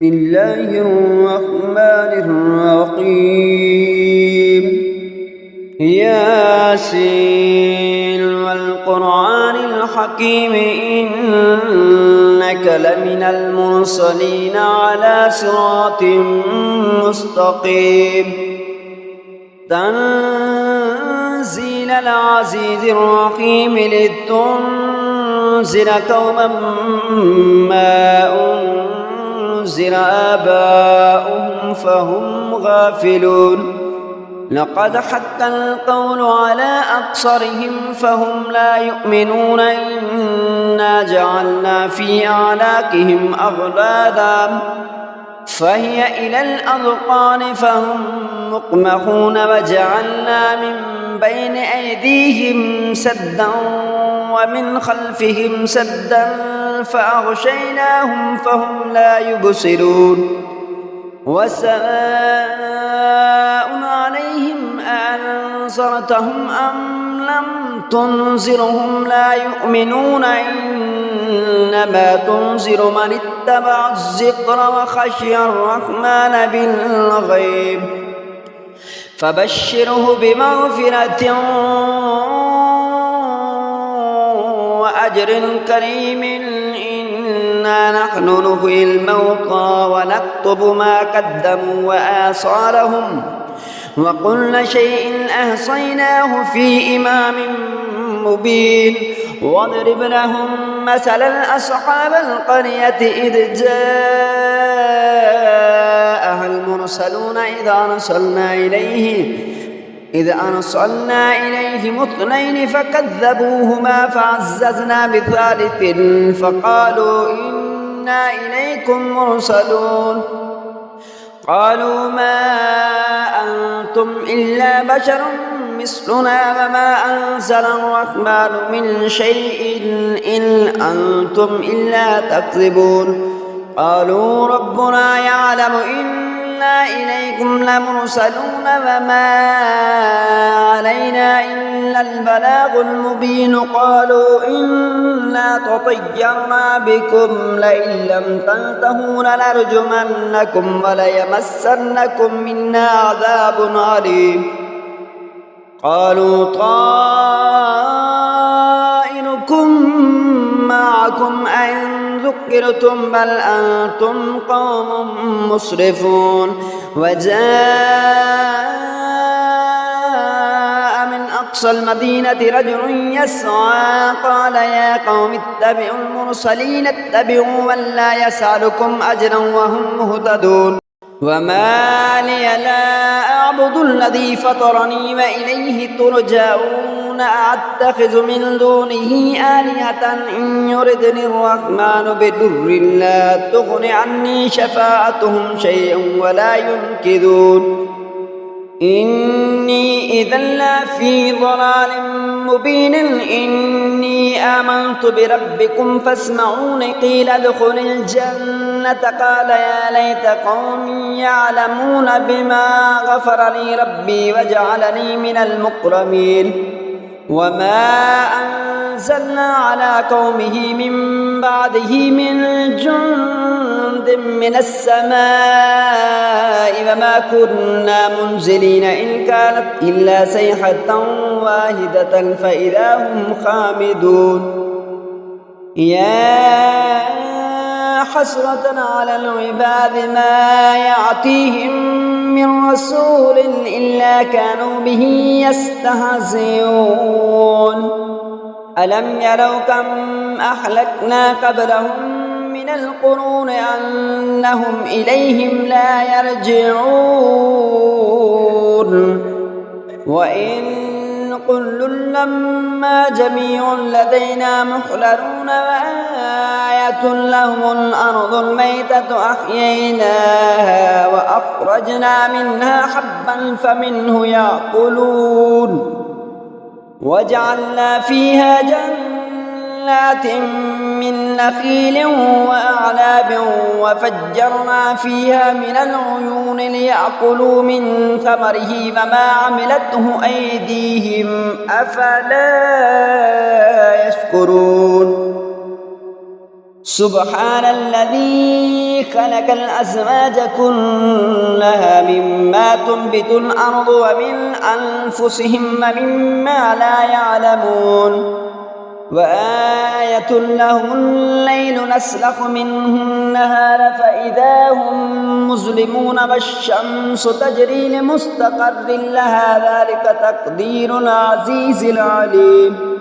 بسم الله الرحمن الرحيم ياسين والقرآن الحكيم إنك لمن المرسلين على صراط مستقيم تنزيل العزيز الرحيم لتنذر قوما ما أنذر آباؤهم فهم غافلون لقد حق القول على أكثرهم فهم لا يؤمنون إنا جعلنا في أعناقهم أغلالا فهي إلى الأذقان فهم مقمحون وجعلنا من بين أيديهم سدا ومن خلفهم سدا فأغشيناهم فهم لا يبصرون وسواء عليهم أأنذرتهم أم لم تنذرهم لا يؤمنون إنما تنذر من اتبع الذكر وخشي الرحمن بالغيب فبشره بمغفرة وأجر كريم إنا نحن نحيي الموتى ونكتب ما قدموا وآثارهم وكل شيء أحصيناه في إمام مبين واضرب لهم مثلا أصحاب القرية إذ جاءها المرسلون إذ أرسلنا إليهم اثنين فكذبوهما فعززنا بثالث فقالوا إنا إليكم مرسلون قالوا ما أنتم إلا بشر مثلنا وما أنزل الرحمن من شيء إن أنتم إلا تكذبون قالوا ربنا يعلم إنا إليكم لمرسلون وما علينا إلا البلاغ المبين قالوا إنا تطيرنا بكم لئن لم تنتهوا لنرجمنكم وليمسنكم منا عذاب عليم قالوا طائركم معكم أن ذكرتم بل أنتم قوم مسرفون وجاء من أقصى المدينة رجل يسعى قال يا قوم اتبعوا المرسلين اتبعوا من لا يسألكم أجرا وهم مهتدون وما لي لا أعبد الذي فطرني وإليه ترجعون أتخذ من دونه آلهة إن يردني الرحمن بضر لا تغن عني شفاعتهم شيئا ولا ينقذون إني إذا لفي ضلال مبين إني آمنت بربكم فاسمعون قيل ادخل الجنة قال يا ليت قومي يعلمون بما غفر لي ربي وجعلني من المكرمين وما أنزلنا على قومه من بعده من جند من السماء وما كنا منزلين إن كانت إلا صيحة واحدة فإذا هم خامدون يا حسرة على العباد ما يأتيهم من رسول إلا كانوا به يستهزئون ألم يروا كم أهلكنا قبلهم من القرون أنهم إليهم لا يرجعون وإن كل لما جميع لدينا محضرون وآية لهم الأرض الميتة أحييناها وأخرجنا منها حبا فمنه يأكلون وجعلنا فيها جنات من نخيل وأعناب وفجرنا فيها من العيون ليأكلوا من ثمره وما عملته أيديهم أفلا يشكرون سبحان الذي خلق الأزواج كلها مما تنبت الأرض ومن أنفسهم ومما لا يعلمون وآية لهم الليل نسلخ منه النهار فإذا هم مظلمون والشمس تجري لمستقر لها ذلك تقدير العزيز العليم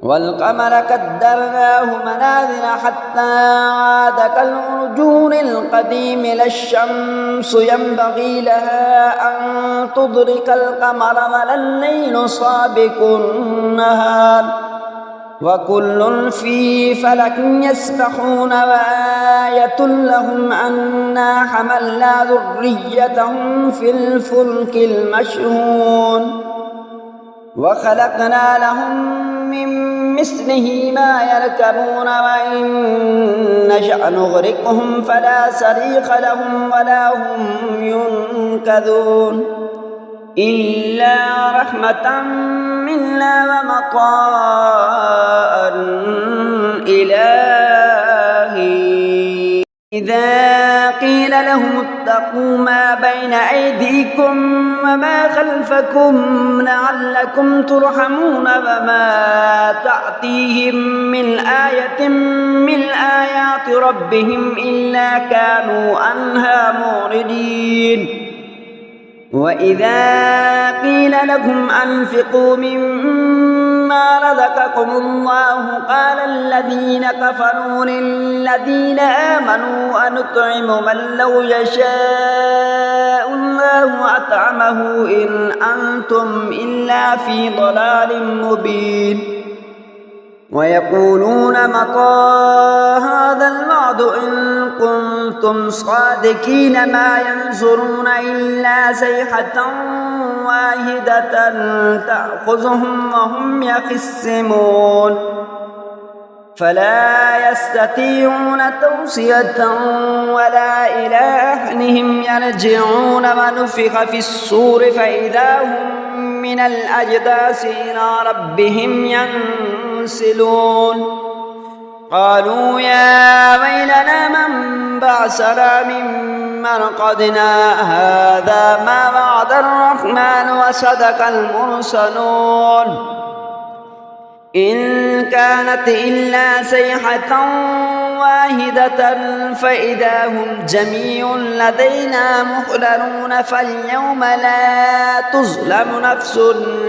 والقمر قدرناه منازل حتى عاد كالعرجون القديم لا الشمس ينبغي لها أن تدرك القمر ولا الليل سابق النهار وكل في فلك يسبحون وآية لهم أنا حملنا ذريتهم في الفلك المشحون وخلقنا لهم من مثله ما يركبون وإن نشأ نغرقهم فلا صريخ لهم ولا هم ينقذون إلا رحمة منا ومطاء إلهي إذا قيل لهم اتقوا ما بين أيديكم وما خلفكم لعلكم ترحمون وما تأتيهم من آية من آيات ربهم إلا كانوا عنها معرضين وإذا قيل لهم أنفقوا مما رزقكم الله قال الذين كفروا للذين آمنوا أنطعم من لو يشاء الله أطعمه إن أنتم إلا في ضلال مبين ويقولون متى هذا الوعد إن كنتم صادقين ما ينظرون إلا صيحة واحدة تأخذهم وهم يخصمون فلا يستطيعون توصية ولا إلى أهلهم يرجعون ونفخ في الصور فإذا هم من الأجداث إلى ربهم ينسلون قالوا يا ويلنا من بعثنا من مرقدنا هذا ما وعد الرحمن وصدق المرسلون إن كانت إلا صيحة واحدة فإذا هم جميع لدينا محضرون فاليوم لا تظلم نفس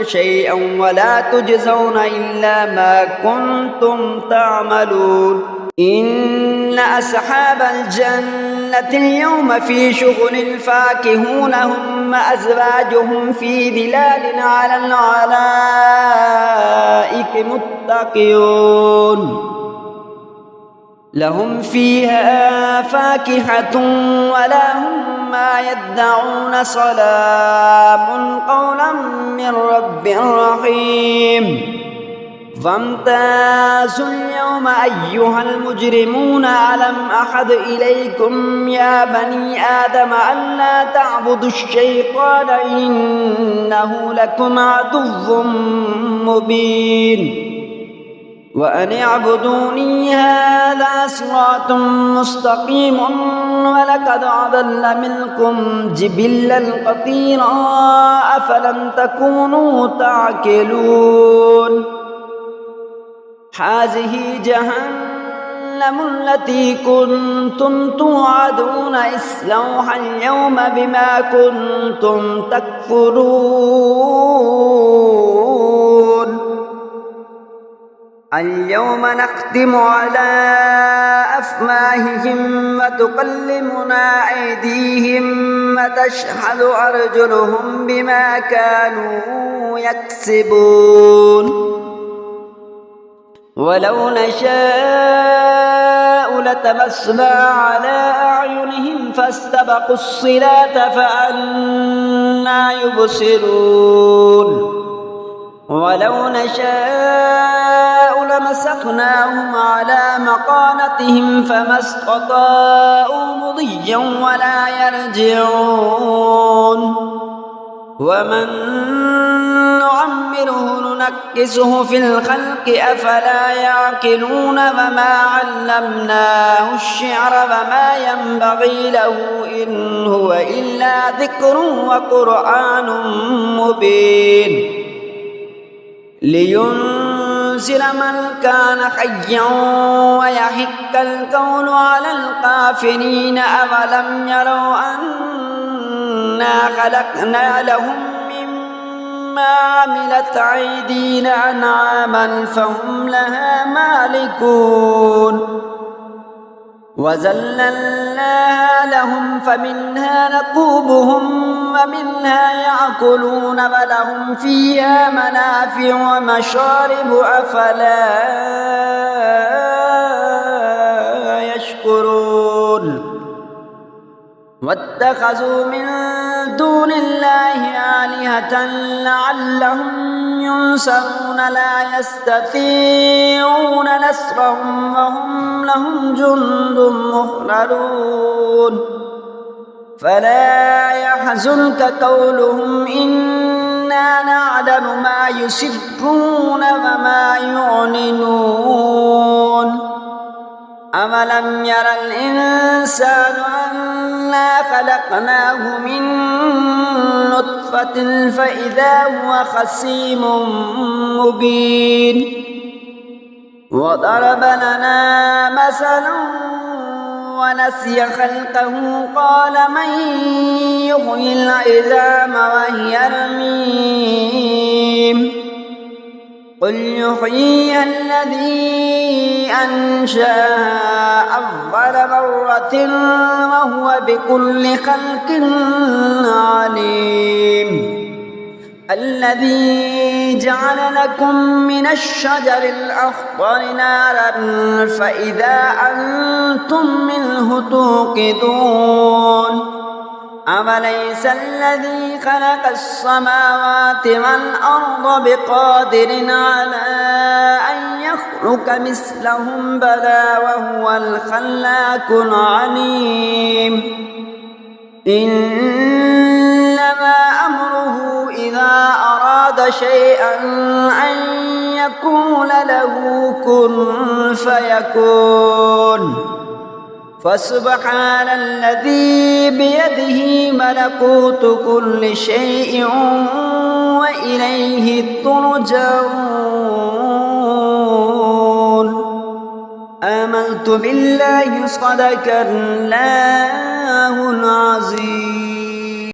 شيئا ولا تجزون إلا ما كنتم تعملون إن أصحاب الجنة اليوم في شغل فاكهون هم وأزواجهم في ظلال على الأرائك متكئون لهم فيها فاكهة ولا هم ما يدعون سلام قولا من رب رحيم فامتازوا اليوم أيها المجرمون ألم أحد إليكم يا بني آدم ألا تعبدوا الشيطان إنه لكم عدو مبين وأن اعبدوني هذا صراط مستقيم ولقد أضل منكم جبلا كثيرا أفلم تكونوا تعقلون هذه جهنم التي كنتم توعدون اصلوها اليوم بما كنتم تكفرون اليوم نختم على أفواههم وتكلمنا أيديهم وتشهد أرجلهم بما كانوا يكسبون ولو نشاء لتمسنا على أعينهم فاستبقوا الصراط فأنى يبصرون ولو نشاء لمسخناهم على مكانتهم فما استطاعوا مضيا ولا يرجعون ومن نعمره ننكسه في الخلق أفلا يعقلون وما علمناه الشعر وما ينبغي له إن هو إلا ذكر وقرآن مبين لينذر من كان حيا ويحق القول على الكافرين أولم يروا أنا خلقنا لهم مما عملت أيدينا أنعاما فهم لها مالكون وذللناها لهم فمنها ركوبهم ومنها يأكلون ولهم فيها منافع ومشارب أفلا يشكرون واتخذوا من دون الله آلهة لعلهم ينصرون لا يستطيعون نصرهم وهم لهم جند محضرون فلا يحزنك قولهم إنا نعلم ما يسرون وما يعلنون أولم ير الإنسان أنا خلقناه من نطفة فإذا هو خصيم مبين وضرب لنا مثلا ونسي خلقه قال من يحيي العظام وهي رميم قل يحييها الذي أنشأها أول مرة وهو بكل خلق عليم الذي جعل لكم من الشجر الأخضر نارا فإذا أنتم منه توقدون أوليس الذي خلق السماوات والأرض بقادر على أن يخلق مثلهم بلى وهو الخلاق العليم إنما أمره إذا أراد شيئا أن يقول له كن فيكون فسبحان الذي بيده ملكوت كل شيء وإليه ترجعون آمنت بالله صدق الله العظيم.